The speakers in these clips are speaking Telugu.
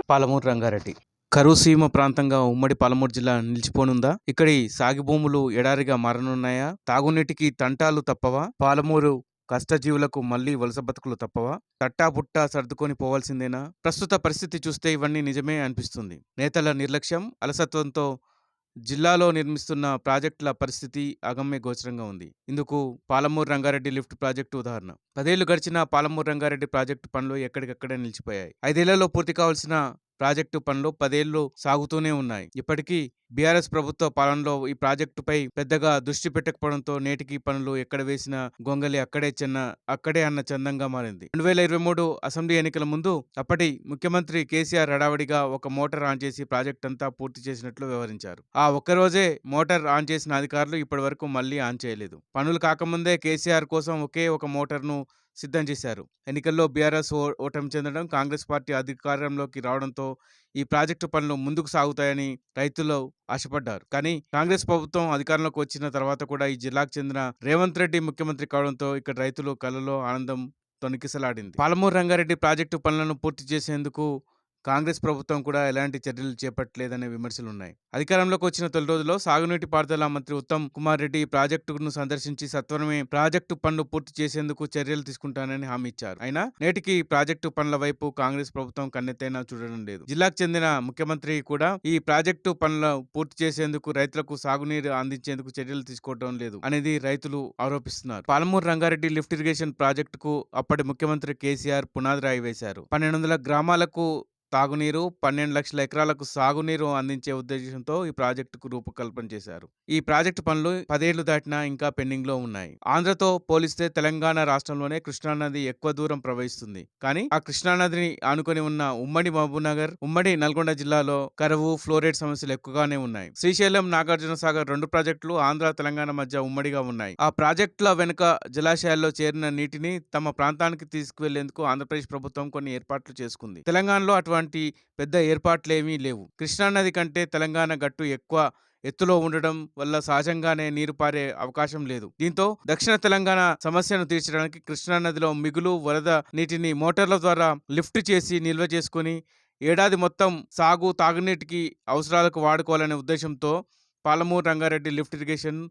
పాలమూరు రంగారెడ్డి కరువు సీమ ప్రాంతంగా ఉమ్మడి పాలమూరు జిల్లా నిలిచిపోనుందా? ఇక్కడి సాగు భూములు ఎడారిగా మారనున్నాయా? తాగునీటికి తంటాలు తప్పవా? పాలమూరు కష్టజీవులకు మళ్లీ వలస బతుకులు తప్పవా? తట్టాబుట్టా సర్దుకొని పోవాల్సిందేనా? ప్రస్తుత పరిస్థితి చూస్తే ఇవన్నీ నిజమే అనిపిస్తుంది. నేతల నిర్లక్ష్యం, అలసత్వంతో జిల్లాలో నిర్మిస్తున్న ప్రాజెక్టుల పరిస్థితి అగమ్య గోచరంగా ఉంది. ఇందుకు పాలమూరు రంగారెడ్డి లిఫ్ట్ ప్రాజెక్టు ఉదాహరణ. 10 ఏళ్లు గడిచిన పాలమూరు రంగారెడ్డి ప్రాజెక్టు పనులు ఎక్కడికక్కడే నిలిచిపోయాయి. 5 ఏళ్లలో పూర్తి కావాల్సిన ప్రాజెక్టు పనులు 10 ఏళ్లు సాగుతూనే ఉన్నాయి. ఇప్పటికీ బీఆర్ఎస్ ప్రభుత్వ పాలనలో ఈ ప్రాజెక్టుపై పెద్దగా దృష్టి పెట్టకపోవడంతో నేటికి పనులు ఎక్కడ వేసిన గొంగలి అక్కడే అన్న చందంగా మారింది. 2023 అసెంబ్లీ ఎన్నికల ముందు అప్పటి ముఖ్యమంత్రి కేసీఆర్ హడావిడిగా ఒక మోటార్ ఆన్ చేసి ప్రాజెక్ట్ అంతా పూర్తి చేసినట్లు వ్యవహరించారు. ఆ ఒక్కరోజే మోటార్ ఆన్ చేసిన అధికారులు ఇప్పటి వరకు మళ్లీ ఆన్ చేయలేదు. పనులు కాకముందే కేసీఆర్ కోసం ఒకే ఒక మోటార్ను సిద్ధం చేశారు. ఎన్నికల్లో బీఆర్ఎస్ ఓటమి చెందడం, కాంగ్రెస్ పార్టీ అధికారంలోకి రావడంతో ఈ ప్రాజెక్టు పనులు ముందుకు సాగుతాయని రైతులు ఆశపడ్డారు. కానీ కాంగ్రెస్ ప్రభుత్వం అధికారంలోకి వచ్చిన తర్వాత కూడా ఈ జిల్లాకు చెందిన రేవంత్ రెడ్డి ముఖ్యమంత్రి కావడంతో ఇక్కడ రైతులు కళ్ళలో ఆనందం తొణికిసలాడింది. పాలమూరు రంగారెడ్డి ప్రాజెక్టు పనులను పూర్తి చేసేందుకు కాంగ్రెస్ ప్రభుత్వం కూడా ఎలాంటి చర్యలు చేపట్టలేదనే విమర్శలున్నాయి. అధికారంలోకి వచ్చిన తొలి రోజుల్లో సాగునీటి పారుదల మంత్రి ఉత్తమ్ కుమార్ రెడ్డి ఈ ప్రాజెక్టును సందర్శించి సత్వరమే ప్రాజెక్టు పనులు పూర్తి చేసేందుకు చర్యలు తీసుకుంటానని హామీ ఇచ్చారు. అయినా నేటికి ప్రాజెక్టు పనుల వైపు కాంగ్రెస్ ప్రభుత్వం కన్నెత్తైనా చూడడం లేదు. జిల్లాకు చెందిన ముఖ్యమంత్రి కూడా ఈ ప్రాజెక్టు పనులు పూర్తి చేసేందుకు, రైతులకు సాగునీరు అందించేందుకు చర్యలు తీసుకోవడం లేదు అనేది రైతులు ఆరోపిస్తున్నారు. పాలమూరు రంగారెడ్డి లిఫ్ట్ ఇరిగేషన్ ప్రాజెక్టుకు అప్పటి ముఖ్యమంత్రి కేసీఆర్ పునాది రాయి వేశారు. 1200 గ్రామాలకు తాగునీరు, 12 లక్షల ఎకరాలకు సాగునీరు అందించే ఉద్దేశంతో ఈ ప్రాజెక్టుకు రూపకల్పన చేశారు. ఈ ప్రాజెక్టు పనులు 10 ఏళ్లు దాటినా ఇంకా పెండింగ్ లో ఉన్నాయి. ఆంధ్రతో పోలిస్తే తెలంగాణ రాష్ట్రంలోనే కృష్ణానది ఎక్కువ దూరం ప్రవహిస్తుంది. కానీ ఆ కృష్ణానదిని ఆనుకొని ఉన్న ఉమ్మడి మహబూబ్నగర్, ఉమ్మడి నల్గొండ జిల్లాలో కరువు, ఫ్లోరైడ్ సమస్యలు ఎక్కువగానే ఉన్నాయి. శ్రీశైలం, నాగార్జున సాగర్ 2 ప్రాజెక్టులు ఆంధ్ర, తెలంగాణ మధ్య ఉమ్మడిగా ఉన్నాయి. ఆ ప్రాజెక్టుల వెనుక జలాశయాల్లో చేరిన నీటిని తమ ప్రాంతానికి తీసుకువెళ్లేందుకు ఆంధ్రప్రదేశ్ ప్రభుత్వం కొన్ని ఏర్పాట్లు చేసుకుంది. తెలంగాణలో అటువంటి పెద్ద ఏర్పాట్లేమీ లేవు. కృష్ణానది కంటే తెలంగాణ గట్టు ఎక్కువ ఎత్తులో ఉండడం వల్ల సహజంగానే నీరు పారే అవకాశం లేదు. దీంతో దక్షిణ తెలంగాణ సమస్యను తీర్చడానికి కృష్ణానదిలో మిగులు వరద నీటిని మోటార్ల ద్వారా లిఫ్ట్ చేసి నిల్వ చేసుకుని ఏడాది మొత్తం సాగు, తాగునీటికి అవసరాలకు వాడుకోవాలనే ఉద్దేశంతో పాలమూరు రంగారెడ్డి లిఫ్ట్ ఇరిగేషన్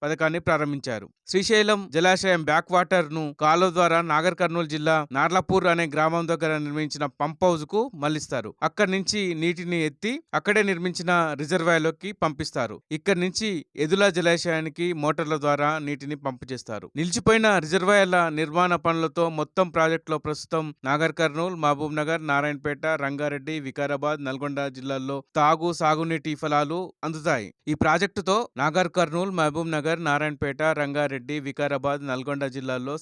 పథకాన్ని ప్రారంభించారు. శ్రీశైలం జలాశయం బ్యాక్ వాటర్ ను కాలువ ద్వారా నాగర్ కర్నూలు జిల్లా నార్లాపూర్ అనే గ్రామం దగ్గర నిర్మించిన పంప్ హౌస్ కు మళ్లిస్తారు. అక్కడి నుంచి నీటిని ఎత్తి అక్కడే నిర్మించిన రిజర్వాయర్లోకి పంపిస్తారు. ఇక్కడి నుంచి ఎదుల జలాశయానికి మోటార్ల ద్వారా నీటిని పంపు చేస్తారు. నిలిచిపోయిన రిజర్వాయర్ల నిర్మాణ పనులతో మొత్తం ప్రాజెక్టులో ప్రస్తుతం నాగర్ కర్నూలు, మహబూబ్ నగర్, నారాయణపేట, రంగారెడ్డి, వికారాబాద్, నల్గొండ జిల్లాల్లో సాగునీటి ఫలాలు అందుతాయి. ఈ ప్రాజెక్టుతో నాగర్ కర్నూలు, మహబూబ్ నగర్, నారాయణపేట, రంగారెడ్డి, వికారాబాద్, నల్గొండ జిల్లాల్లో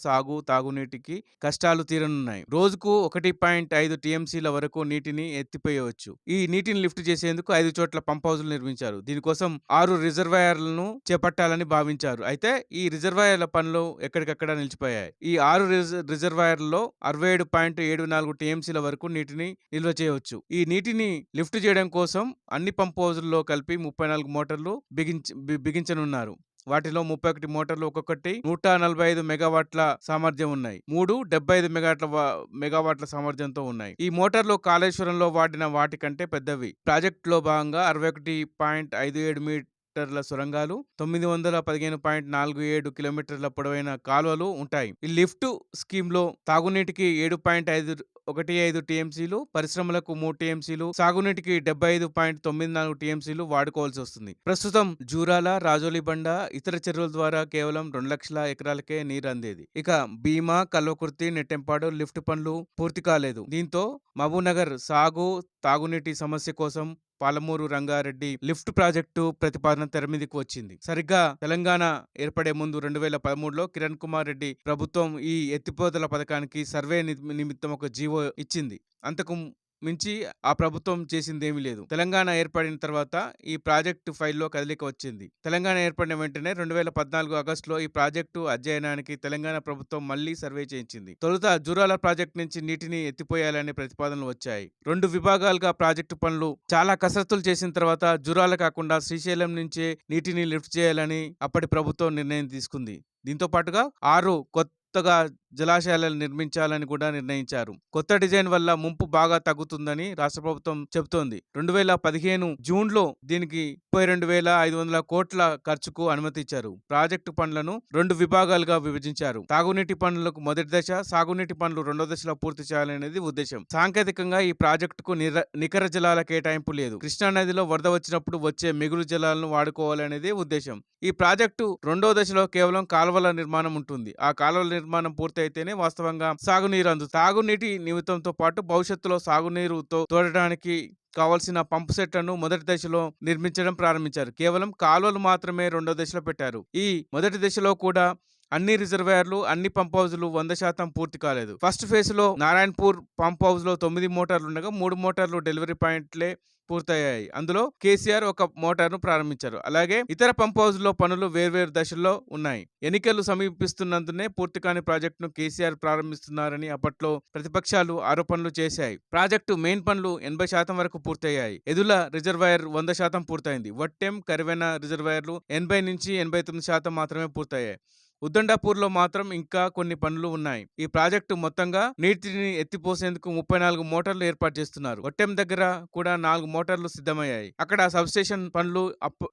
తాగునీటికి కష్టాలు తీరనున్నాయి. రోజుకు 1.5 టీఎంసీల వరకు నీటిని ఎత్తిపోయవచ్చు. ఈ నీటిని లిఫ్ట్ చేసేందుకు 5 చోట్ల పంప్ హౌజులు నిర్మించారు. దీనికోసం 6 రిజర్వాయర్లను చేపట్టాలని భావించారు. అయితే ఈ రిజర్వాయర్ల పనులు ఎక్కడికక్కడ నిలిచిపోయాయి. ఈ 6 రిజర్వాయర్లలో 67.74 టీఎంసీల వరకు నీటిని నిల్వ చేయవచ్చు. ఈ నీటిని లిఫ్ట్ చేయడం కోసం అన్ని పంప్ హౌజుల్లో కలిపి 34 మోటార్లు బిగించనున్నారు. వాటిలో 31 మోటార్లు ఒక్కొక్కటి 145 మెగావాట్ల సామర్థ్యం ఉన్నాయి. 3 75 మెగావాట్ల సామర్థ్యంతో ఉన్నాయి. ఈ మోటార్లు కాళేశ్వరంలో వాడిన వాటి కంటే పెద్దవి. ప్రాజెక్టులో భాగంగా 61.57 మీటర్ల సొరంగాలు, 915.47 కిలోమీటర్ల పొడవైన కాలువలు ఉంటాయి. ఈ లిఫ్ట్ స్కీమ్ లో తాగునీటికి 7.15 టీఎంసీలు, పరిశ్రమలకు 3 టీఎంసీలు, సాగునీటికి 75.94 టీఎంసీలు వాడుకోవాల్సి వస్తుంది. ప్రస్తుతం జూరాల, రాజోలిబండ, ఇతర చెరువుల ద్వారా కేవలం 2 లక్షల ఎకరాలకే నీరు అందేది. ఇక భీమా, కల్వకుర్తి, నెట్టెంపాడు లిఫ్ట్ పనులు పూర్తి కాలేదు. దీంతో మహబూబ్నగర్ తాగునీటి సమస్య కోసం పాలమూరు రంగారెడ్డి లిఫ్ట్ ప్రాజెక్టు ప్రతిపాదన తెరమీదికి వచ్చింది. సరిగ్గా తెలంగాణ ఏర్పడే ముందు 2013లో కిరణ్ కుమార్ రెడ్డి ప్రభుత్వం ఈ ఎత్తిపోతల పథకానికి సర్వే నిమిత్తం ఒక జీవో ఇచ్చింది. అంతకు మించి ఆ ప్రభుత్వం చేసిందేమీ లేదు. తెలంగాణ ఏర్పడిన తర్వాత ఈ ప్రాజెక్టు ఫైల్లో కదలిక వచ్చింది. తెలంగాణ ఏర్పడిన వెంటనే 2014 ఆగస్టులో ఈ ప్రాజెక్టు అధ్యయనానికి తెలంగాణ ప్రభుత్వం మళ్లీ సర్వే చేయించింది. తొలుత జూరాల ప్రాజెక్టు నుంచి నీటిని ఎత్తిపోయాలనే ప్రతిపాదనలు వచ్చాయి. 2 విభాగాలుగా ప్రాజెక్టు పనులు చాలా కసరత్తులు చేసిన తర్వాత జూరాల కాకుండా శ్రీశైలం నుంచే నీటిని లిఫ్ట్ చేయాలని అప్పటి ప్రభుత్వం నిర్ణయం తీసుకుంది. దీంతో పాటుగా 6 కొత్తగా జలాశయాలను నిర్మించాలని కూడా నిర్ణయించారు. కొత్త డిజైన్ వల్ల ముంపు బాగా తగ్గుతుందని రాష్ట్ర ప్రభుత్వం చెబుతోంది. 2015 జూన్లో దీనికి 32,500 కోట్ల ఖర్చుకు అనుమతి ఇచ్చారు. ప్రాజెక్టు పనులను 2 విభాగాలుగా విభజించారు. తాగునీటి పనులకు మొదటి దశ, సాగునీటి పనులు రెండో దశలో పూర్తి చేయాలనేది ఉద్దేశం. సాంకేతికంగా ఈ ప్రాజెక్టుకు నికర జలాల కేటాయింపు లేదు. కృష్ణా నదిలో వరద వచ్చినప్పుడు వచ్చే మిగులు జలాలను వాడుకోవాలనేది ఉద్దేశం. ఈ ప్రాజెక్టు రెండో దశలో కేవలం కాలువల నిర్మాణం ఉంటుంది. ఆ కాలువల నిర్మాణం పూర్తయితేనే వాస్తవంగా సాగునీరు తాగునీటి నిమిత్తంతో పాటు భవిష్యత్తులో సాగునీరు తోడడానికి కావాల్సిన పంపు సెట్లను మొదటి దశలో నిర్మించడం ప్రారంభించారు. కేవలం కాలువలు మాత్రమే రెండో దశలో పెట్టారు. ఈ మొదటి దశలో కూడా అన్ని రిజర్వాయర్లు, అన్ని పంప్ హౌజులు 100% పూర్తి కాలేదు. ఫస్ట్ ఫేజ్ లో నారాయణపూర్ పంప్ హౌస్ లో 9 మోటార్లు ఉండగా 3 మోటార్లు డెలివరీ పాయింట్లే పూర్తయ్యాయి. అందులో కేసీఆర్ ఒక మోటార్ను ప్రారంభించారు. అలాగే ఇతర పంప్ హౌస్ లో పనులు వేర్వేరు దశల్లో ఉన్నాయి. ఎన్నికలు సమీపిస్తున్నందునే పూర్తి కాని ప్రాజెక్టును కేసీఆర్ ప్రారంభిస్తున్నారని అప్పట్లో ప్రతిపక్షాలు ఆరోపణలు చేశాయి. ప్రాజెక్టు మెయిన్ పనులు 80% వరకు పూర్తయ్యాయి. ఎదుల రిజర్వాయర్ 100% పూర్తయింది. వట్టెం, కరివెన రిజర్వాయర్లు 80 నుంచి 89% మాత్రమే పూర్తయ్యాయి. ఉద్దండాపూర్లో మాత్రం ఇంకా కొన్ని పనులు ఉన్నాయి. ఈ ప్రాజెక్టు మొత్తంగా నీటిని ఎత్తిపోసేందుకు 34 మోటార్లు ఏర్పాటు చేస్తున్నారు. ఒట్టెం దగ్గర కూడా 4 మోటార్లు సిద్ధమయ్యాయి. అక్కడ సబ్స్టేషన్ పనులు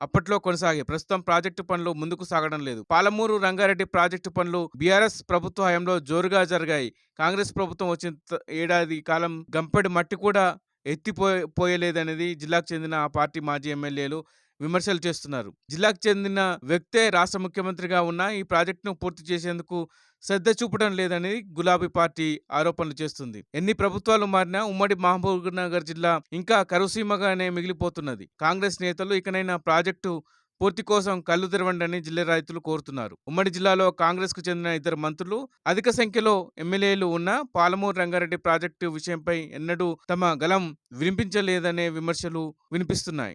అప్పట్లో కొనసాగాయి. ప్రస్తుతం ప్రాజెక్టు పనులు ముందుకు సాగడం లేదు. పాలమూరు రంగారెడ్డి ప్రాజెక్టు పనులు బీఆర్ఎస్ ప్రభుత్వ హయాంలో జోరుగా జరిగాయి. కాంగ్రెస్ ప్రభుత్వం వచ్చిన ఏడాది కాలం గంపెడు మట్టి కూడా ఎత్తిపోయలేదనేది జిల్లాకు చెందిన ఆ పార్టీ మాజీ ఎమ్మెల్యేలు విమర్శలు చేస్తున్నారు. జిల్లాకు చెందిన వ్యక్తే రాష్ట్ర ముఖ్యమంత్రిగా ఉన్న ఈ ప్రాజెక్టును పూర్తి చేసేందుకు శ్రద్ధ చూపడం లేదని గులాబీ పార్టీ ఆరోపణలు చేస్తుంది. ఎన్ని ప్రభుత్వాలు మారినా ఉమ్మడి మహబూబ్నగర్ జిల్లా ఇంకా కరుసీమగానే మిగిలిపోతున్నది. కాంగ్రెస్ నేతలు ఇకనైనా ప్రాజెక్టు పూర్తి కోసం కళ్ళు తెరవండి జిల్లా రైతులు కోరుతున్నారు. ఉమ్మడి జిల్లాలో కాంగ్రెస్ కు చెందిన ఇద్దరు మంత్రులు, అధిక సంఖ్యలో ఎమ్మెల్యేలు ఉన్న పాలమూరు రంగారెడ్డి ప్రాజెక్టు విషయంపై ఎన్నడూ తమ గలం వినిపించలేదనే విమర్శలు వినిపిస్తున్నాయి.